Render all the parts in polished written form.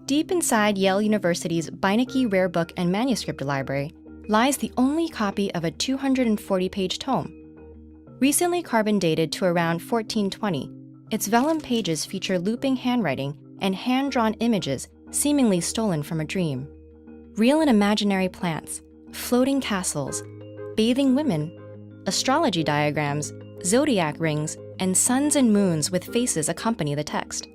Deep inside Yale University's Beinecke Rare Book and Manuscript Library lies the only copy of a 240-page tome. Recently carbon dated to around 1420, its vellum pages feature looping handwriting and hand-drawn images seemingly stolen from a dream. Real and imaginary plants, floating castles, bathing women, astrology diagrams, zodiac rings, and suns and moons with faces accompany the text.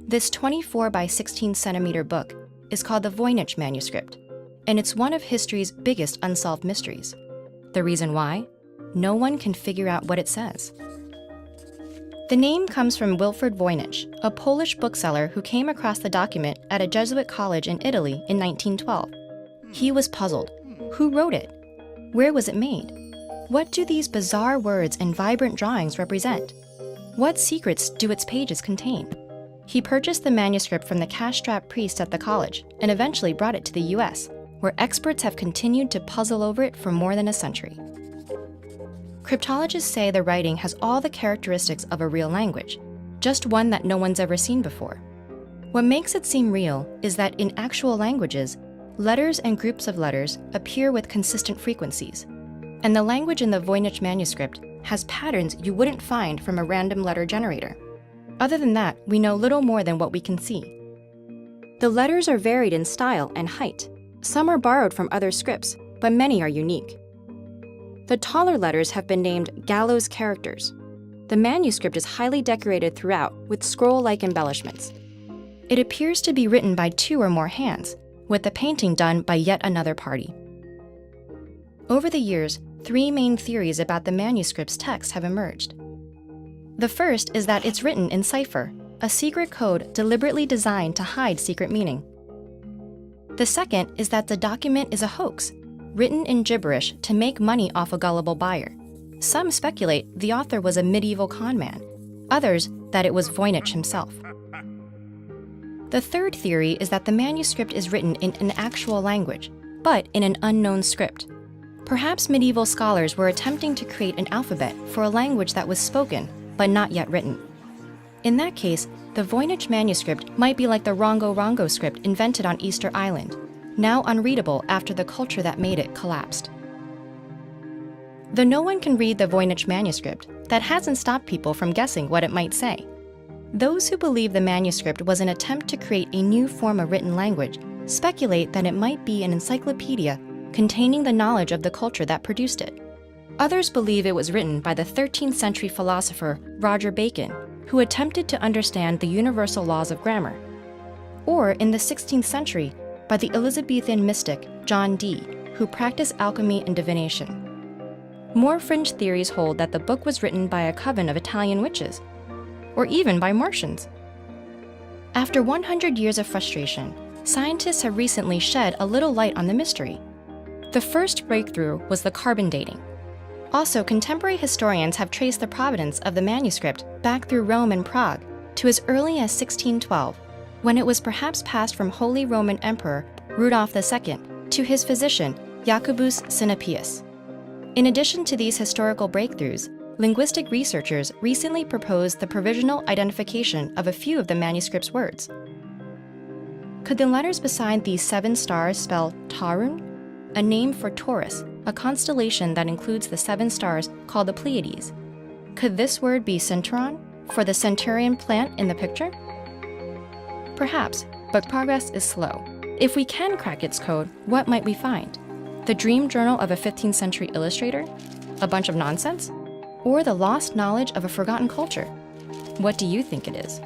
This 24 by 16 centimeter book is called the ڤوينتش manuscript, and it's one of history's biggest unsolved mysteries. The reason why? No one can figure out what it says. The name comes from Wilfred ڤوينtsz, a Polish bookseller who came across the document at a Jesuit college in Italy in 1912. He was puzzled. Who wrote it? Where was it made? What do these bizarre words and vibrant drawings represent? What secrets do its pages contain? He purchased the manuscript from the cash-strapped priest at the college and eventually brought it to the US, where experts have continued to puzzle over it for more than a century. Cryptologists say the writing has all the characteristics of a real language, just one that no one's ever seen before. What makes it seem real is that in actual languages, letters and groups of letters appear with consistent frequencies, and the language in the ڤوينتsz manuscript has patterns you wouldn't find from a random letter generator. Other than that, we know little more than what we can see. The letters are varied in style and height. Some are borrowed from other scripts, but many are unique. The taller letters have been named gallows characters. The manuscript is highly decorated throughout with scroll-like embellishments. It appears to be written by 2 or more hands, with the painting done by yet another party. Over the years, 3 main theories about the manuscript's text have emerged. The first is that it's written in cipher, a secret code deliberately designed to hide secret meaning. The second is that the document is a hoax, written in gibberish to make money off a gullible buyer. Some speculate the author was a medieval con man, others that it was ڤوينتsz himself. The third theory is that the manuscript is written in an actual language, but in an unknown script. Perhaps medieval scholars were attempting to create an alphabet for a language that was spoken, but not yet written. In that case, the ڤويntsz manuscript might be like the Rongo script invented on Easter Island, now unreadable after the culture that made it collapsed. Though no one can read the ڤويntsz manuscript, that hasn't stopped people from guessing what it might say. Those who believe the manuscript was an attempt to create a new form of written language speculate that it might be an encyclopedia containing the knowledge of the culture that produced it. Others believe it was written by the 13th century philosopher Roger Bacon, who attempted to understand the universal laws of grammar. Or in the 16th century, by the Elizabethan mystic John Dee, who practiced alchemy and divination. More fringe theories hold that the book was written by a coven of Italian witches, or even by Martians. After 100 years of frustration, scientists have recently shed a little light on the mystery. The first breakthrough was the carbon dating. Also, contemporary historians have traced the provenance of the manuscript back through Rome and Prague to as early as 1612, when it was perhaps passed from Holy Roman Emperor Rudolf II to his physician Jacobus Sinapius. In addition to these historical breakthroughs, linguistic researchers recently proposed the provisional identification of a few of the manuscript's words. Could the letters beside these 7 stars spell Tarun, a name for Taurus, a constellation that includes the 7 stars called the Pleiades? Could this word be centauron, for the centurion plant in the picture? Perhaps, but progress is slow. If we can crack its code, what might we find? The dream journal of a 15th century illustrator? A bunch of nonsense? Or the lost knowledge of a forgotten culture? What do you think it is?